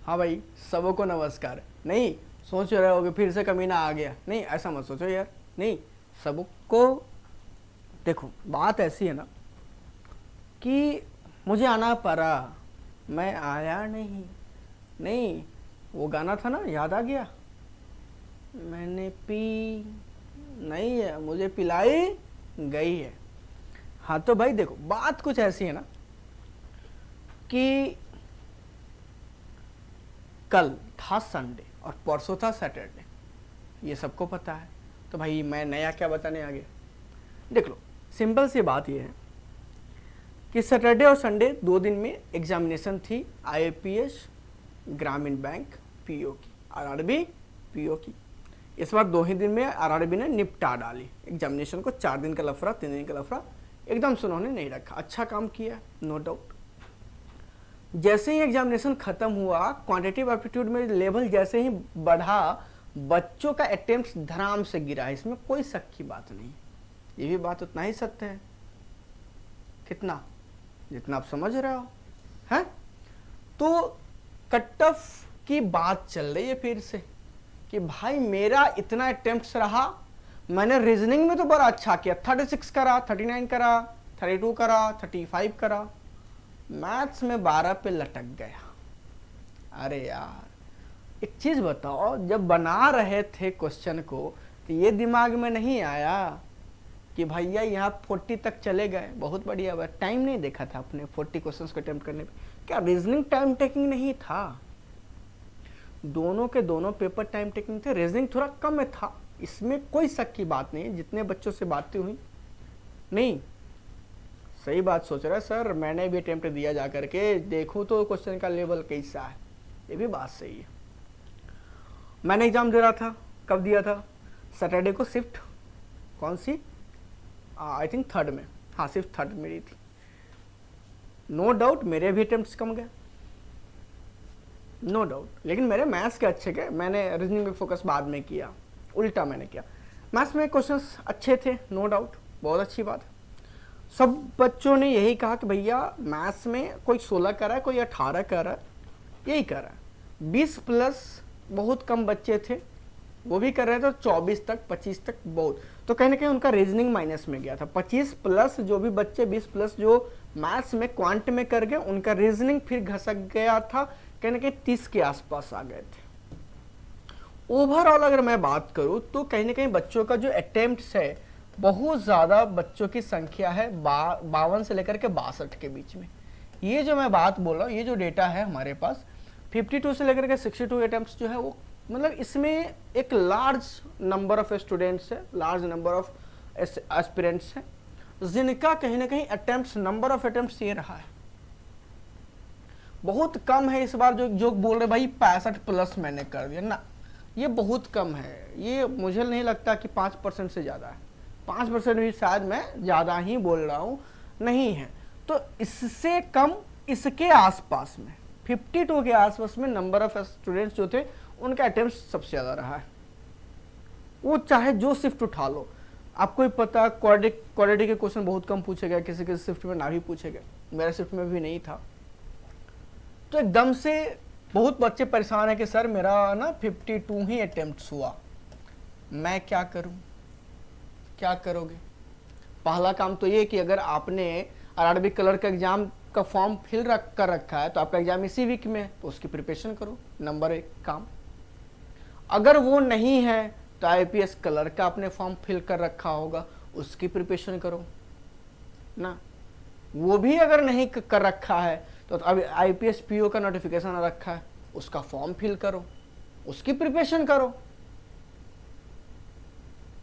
हाँ भाई सबको नमस्कार। नहीं सोच रहे होगे फिर से कमीना आ गया, नहीं ऐसा मत सोचो यार। नहीं, सबको देखो, बात ऐसी है ना कि मुझे आना पड़ा, मैं आया नहीं। नहीं, वो गाना था ना, याद आ गया। मैंने पी नहीं है, मुझे पिलाई गई है। हाँ तो भाई देखो, बात कुछ ऐसी है ना कि कल था संडे और परसों था सैटरडे, ये सबको पता है। तो भाई मैं नया क्या बताने आ गया। देख लो, सिंपल सी बात ये है कि सैटरडे और संडे 2 दिन में एग्जामिनेशन थी आईएपीएस, ग्रामीण बैंक, पीओ की, आरआरबी, पीओ की। इस बार 2 ही दिन में आरआरबी ने निपटा डाली एग्जामिनेशन को। 4 दिन का लफड़ा, 3 दिन का लफड़ा एकदम से उन्होंने नहीं रखा। अच्छा काम किया, नो डाउट। जैसे ही एग्जामिनेशन खत्म हुआ, क्वांटिटेटिव एप्टीट्यूड में लेवल जैसे ही बढ़ा, बच्चों का अटेम्प्ट धड़ाम से गिरा। इसमें कोई शक की बात नहीं, ये भी बात उतना ही सत्य है। कितना? जितना आप समझ रहे हो हैं। तो कट ऑफ की बात चल रही है फिर से कि भाई मेरा इतना अटेम्प्ट रहा, मैंने रीजनिंग में तो बड़ा अच्छा किया, 36 करा, 39 करा, 32 करा, 35 करा, मैथ्स में 12 पे लटक गया। अरे यार एक चीज बताओ, जब बना रहे थे क्वेश्चन को तो ये दिमाग में नहीं आया कि भैया यहाँ 40 तक चले गए, बहुत बढ़िया बात। टाइम नहीं देखा था अपने 40 क्वेश्चंस को अटेम्प्ट करने पे। क्या रीजनिंग टाइम टेकिंग नहीं था? दोनों के दोनों पेपर टाइम टेकिंग थे, रीजनिंग थोड़ा कम में था, इसमें कोई शक की बात नहीं। जितने बच्चों से बातें हुई, नहीं सही बात सोच रहा है सर, मैंने भी अटेम्प्ट दिया जा करके, देखूं तो क्वेश्चन का लेवल कैसा है। ये भी बात सही है। मैंने एग्जाम दे रहा था, कब दिया था? सैटरडे को, शिफ्ट कौन सी, आई थिंक थर्ड में। हाँ शिफ्ट थर्ड मेरी थी। नो डाउट मेरे भी अटेम्प्ट्स कम गए, नो डाउट, लेकिन मेरे मैथ्स के अच्छे गए। मैंने रीजनिंग पे फोकस बाद में किया, उल्टा मैंने किया। मैथ्स में क्वेश्चंस अच्छे थे, नो डाउट, बहुत अच्छी बात है। सब बच्चों ने यही कहा कि भैया मैथ्स में कोई 16 कर रहा है, कोई 18 कर रहा है, यही कर रहा है। 20 प्लस बहुत कम बच्चे थे, वो भी कर रहे थे। 24 तक, 25 तक बहुत, तो कहीं ना कहीं उनका रीजनिंग माइनस में गया था। 25 प्लस जो भी बच्चे, 20 प्लस जो मैथ्स में क्वांट में कर गए, उनका रीजनिंग फिर घसक गया था, कहीं ना कहीं 30 के आसपास आ गए थे। ओवरऑल अगर मैं बात करूं तो कहीं ना कहीं बच्चों का जो अटेम्प्ट्स है, बहुत ज़्यादा बच्चों की संख्या है, 52 से लेकर के 62 के बीच में। ये जो मैं बात बोल रहा हूँ, ये जो डेटा है हमारे पास, 52 से लेकर के 62 अटेम्प्ट्स जो है वो, मतलब इसमें एक लार्ज नंबर ऑफ स्टूडेंट्स है, लार्ज नंबर ऑफ एस्पिरेंट्स हैं, जिनका कहीं ना कहीं अटेम्प्ट्स, नंबर ऑफ अटेम्प्ट्स ये रहा है। बहुत कम है इस बार जो बोल रहे भाई 65 प्लस मैंने कर दिया ना, ये बहुत कम है। ये मुझे नहीं लगता कि 5% से ज़्यादा है। 5% भी शायद मैं ज़्यादा ही बोल रहा हूँ, नहीं है। तो इससे कम, इसके आसपास में 52 के आसपास में नंबर ऑफ स्टूडेंट्स जो थे, उनका अटेम्प्ट सबसे ज़्यादा रहा है। वो चाहे जो शिफ्ट उठा लो, आपको ही पता, क्वाड्रेटिक के क्वेश्चन बहुत कम पूछे गए, किसी किसी शिफ्ट में ना भी पूछे गए, मेरे शिफ्ट में भी नहीं था। तो एकदम से बहुत बच्चे परेशान है कि सर मेरा ना 52 ही अटेम्प्ट्स हुआ, मैं क्या करूं? क्या करोगे? पहला काम तो ये कि अगर आपने आरआरबी कलर का एग्जाम का फॉर्म फिल कर रखा है, तो आपका एग्जाम इसी वीक में है, तो उसकी प्रिपरेशन करो, नंबर 1 काम। अगर वो नहीं है तो आईपीएस कलर का आपने फॉर्म फिल कर रखा होगा, उसकी प्रिपरेशन करो ना। वो भी अगर नहीं कर रखा है तो अभी आईपीएस पीओ का नोटिफिकेशन आ रखा है, उसका फॉर्म फिल करो, उसकी प्रिपरेशन करो।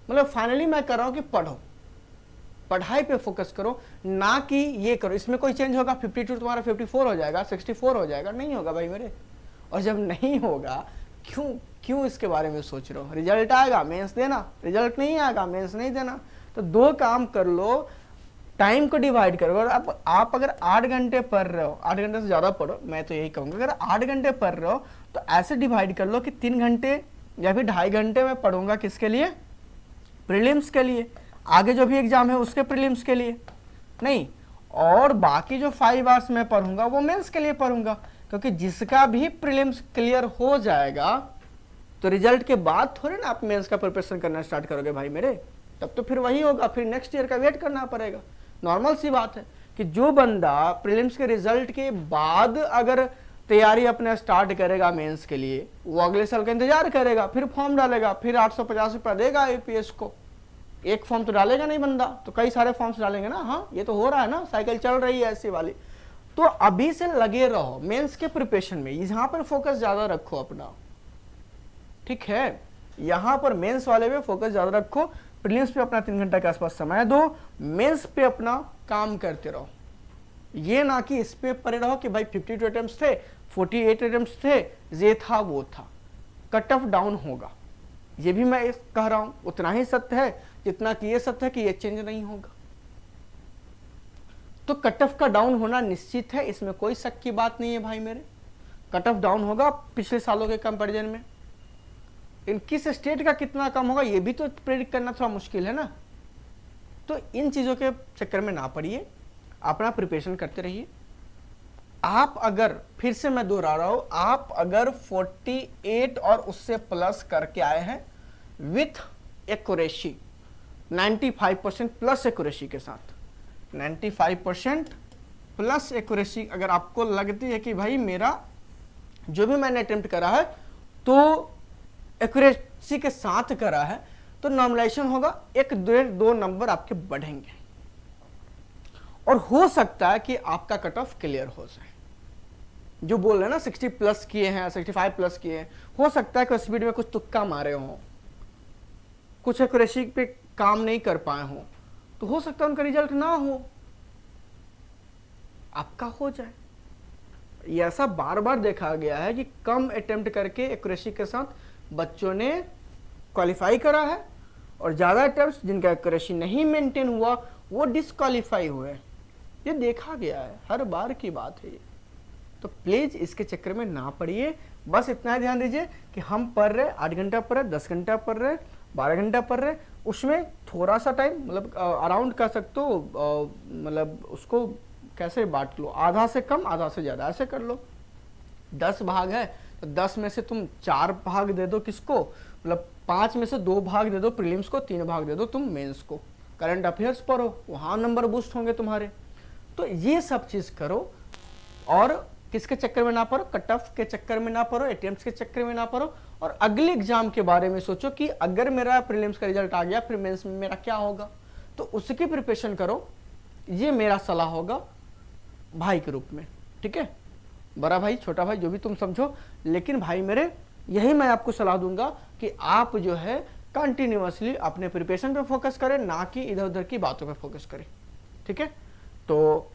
मतलब फाइनली मैं कर रहा हूं कि पढ़ो, पढ़ाई पे फोकस करो, ना कि ये करो। इसमें कोई चेंज होगा, 52 तुम्हारा 54 हो जाएगा, 64 हो जाएगा? नहीं होगा भाई मेरे। और जब नहीं होगा, क्यों इसके बारे में सोच रहे हो? रिजल्ट आएगा, मेंस देना, रिजल्ट नहीं आएगा, मेंस नहीं देना। तो 2 काम कर लो, टाइम को डिवाइड करो। अगर आप अगर 8 घंटे पढ़ रहे हो, 8 घंटे से ज़्यादा पढ़ो, मैं तो यही कहूँगा, अगर 8 घंटे पढ़ रहे हो तो ऐसे डिवाइड कर लो कि 3 घंटे या फिर 2.5 घंटे में पढ़ूंगा, किसके लिए? प्रीलिम्स के लिए, आगे जो भी एग्जाम है उसके प्रीलिम्स के लिए नहीं, और बाकी जो 5 आवर्स में पढ़ूंगा वो मेंस के लिए पढ़ूंगा। क्योंकि जिसका भी प्रीलिम्स क्लियर हो जाएगा तो रिजल्ट के बाद थोड़े ना आप मेंस का प्रिपरेशन करना स्टार्ट करोगे भाई मेरे, तब तो फिर वही होगा, फिर नेक्स्ट ईयर का वेट करना पड़ेगा। नॉर्मल सी बात है कि जो बंदा प्रीलिम्स के रिजल्ट के बाद अगर तैयारी अपना स्टार्ट करेगा मेंस के लिए, वो अगले साल का इंतजार करेगा, फिर फॉर्म डालेगा, फिर 850 रुपया देगा आईपीएस को। एक फॉर्म तो डालेगा नहीं बंदा, तो कई सारे फॉर्म्स डालेंगे ना। हाँ, ये तो हो रहा है ना, साइकिल चल रही है ऐसी वाली। तो अभी से लगे रहो मेंस के प्रिपरेशन में, यहाँ पर फोकस ज्यादा रखो अपना, ठीक है। यहाँ पर मेंस वाले पे फोकस ज्यादा रखो, प्रीलिम्स पे अपना 3 घंटा के आसपास समय दो, मेंस पे अपना काम करते रहो। ये ना कि इस पे पड़े रहो कि भाई 52 अटेम्प्ट्स थे, 48 अटेम्प्ट्स थे, ये था वो था। कट ऑफ डाउन होगा, ये भी मैं कह रहा हूं, उतना ही सत्य है जितना कि ये सत्य है कि ये चेंज नहीं होगा। तो कट ऑफ का डाउन होना निश्चित है, इसमें कोई शक की बात नहीं है भाई मेरे। कट ऑफ डाउन होगा पिछले सालों के कंपैरिजन में। इन किस स्टेट का कितना कम होगा ये भी तो प्रेडिक्ट करना थोड़ा मुश्किल है ना। तो इन चीजों के चक्कर में ना पड़िए, अपना प्रिपरेशन करते रहिए। आप अगर, फिर से मैं दोहरा रहा हूं, आप अगर 48 और उससे प्लस करके आए हैं विथ एक्यूरेसी 95% प्लस एक्यूरेसी के साथ, 95% प्लस एक्यूरेसी अगर आपको लगती है कि भाई मेरा जो भी मैंने अटेम्प्ट करा है तो एक्यूरेसी के साथ करा है, तो नॉर्मलाइजेशन होगा, 1-2 नंबर आपके बढ़ेंगे और हो सकता है कि आपका कट ऑफ क्लियर हो जाए। जो बोल रहे हैं ना 60 प्लस किए हैं, 65 प्लस किए हैं, हो सकता है कि स्पीड में कुछ तुक्का मारे हों, कुछ एक्यूरेसी पे काम नहीं कर पाए हों, तो हो सकता है उनका रिजल्ट ना हो, आपका हो जाए। ये ऐसा बार बार देखा गया है कि कम अटेम्प्ट करके एक्यूरेसी के साथ बच्चों ने क्वालिफाई करा है और ज्यादा अटेम्प्ट जिनका एक्यूरेसी नहीं मेंटेन हुआ वो डिस्क्वालीफाई हुए। ये देखा गया है, हर बार की बात है ये। तो प्लीज इसके चक्कर में ना पड़िए, बस इतना ध्यान दीजिए कि हम पढ़ रहे 8 घंटा पढ़ रहे, 10 घंटा पढ़ रहे, 12 घंटा पढ़ रहे, उसमें थोड़ा सा टाइम मतलब अराउंड कर सकते हो, मतलब उसको कैसे बांट लो, आधा से कम आधा से ज्यादा ऐसे कर लो। 10 भाग है तो 10 में से तुम 4 भाग दे दो किसको, मतलब 5 में से 2 भाग दे दो प्रीलिम्स को, 3 भाग दे दो तुम मेंस को। करंट अफेयर्स पढ़ो, वहां नंबर बूस्ट होंगे तुम्हारे। तो ये सब चीज करो और किसके चक्कर में ना पड़ो, कट ऑफ के चक्कर में ना पड़ो, अटेम्प्ट्स के चक्कर में ना पड़ो, और अगले एग्जाम के बारे में सोचो कि अगर मेरा प्रीलिम्स का रिजल्ट आ गया फिर मेंस में मेरा क्या होगा, तो उसकी प्रिपरेशन करो। ये मेरा सलाह होगा भाई के रूप में, ठीक है। बड़ा भाई छोटा भाई जो भी तुम समझो, लेकिन भाई मेरे यही मैं आपको सलाह दूंगा कि आप जो है कंटिन्यूअसली अपने प्रिपरेशन पे फोकस करें, ना कि इधर उधर की बातों पे फोकस करें, ठीक है। तो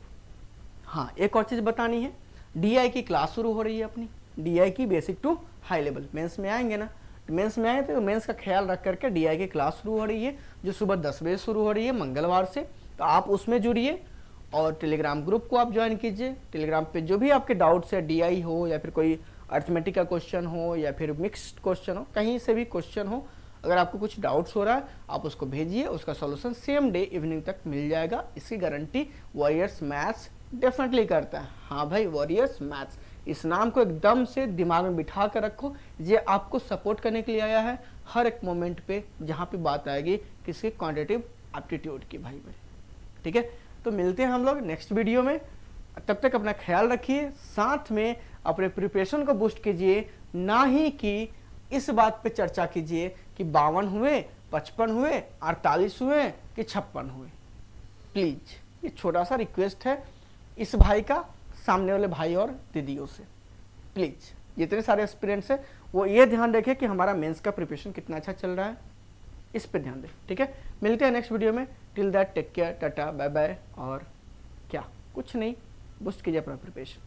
हाँ, एक और चीज बतानी है, डीआई की क्लास शुरू हो रही है अपनी, डीआई की basic to high level. Mains में आएंगे ना, मेंस में आए थे तो मेंस का ख्याल रख करके डीआई की क्लास शुरू हो रही है, जो सुबह 10 बजे शुरू हो रही है मंगलवार से। तो आप उसमें जुड़िए और टेलीग्राम ग्रुप को आप ज्वाइन कीजिए। टेलीग्राम पे जो भी आपके डाउट्स है, डीआई हो या फिर कोई अर्थमेटिक का क्वेश्चन हो या फिर मिक्स्ड क्वेश्चन हो, कहीं से भी क्वेश्चन हो, अगर आपको कुछ डाउट्स हो रहा है आप उसको भेजिए, उसका सॉल्यूशन सेम डे इवनिंग तक मिल जाएगा। इसकी गारंटी वॉरियर्स मैथ्स डेफिनेटली करता है। हाँ भाई, वॉरियर्स मैथ्स, इस नाम को एकदम से दिमाग में बिठा कर रखो, ये आपको सपोर्ट करने के लिए आया है हर एक मोमेंट पे जहाँ पे बात आएगी किसके क्वांटिटेटिव एप्टीट्यूड की भाई मेरे, ठीक है। तो मिलते हैं हम लोग नेक्स्ट वीडियो में, तब तक अपना ख्याल रखिए, साथ में अपने प्रिपरेशन को बूस्ट कीजिए, ना ही कि इस बात पे चर्चा कीजिए कि 52 हुए, 55 हुए, 48 हुए कि 56 हुए। प्लीज ये छोटा सा रिक्वेस्ट है इस भाई का सामने वाले भाई और दीदियों से, प्लीज जितने सारे एस्पिरेंट्स है वो ये ध्यान रखें कि हमारा मेंस का प्रिपरेशन कितना अच्छा चल रहा है, इस पे ध्यान दें, ठीक है। मिलते हैं नेक्स्ट वीडियो में, till that take care, tata bye bye, और क्या कुछ नहीं, बूस्ट कीजिए अपना प्रिपरेशन।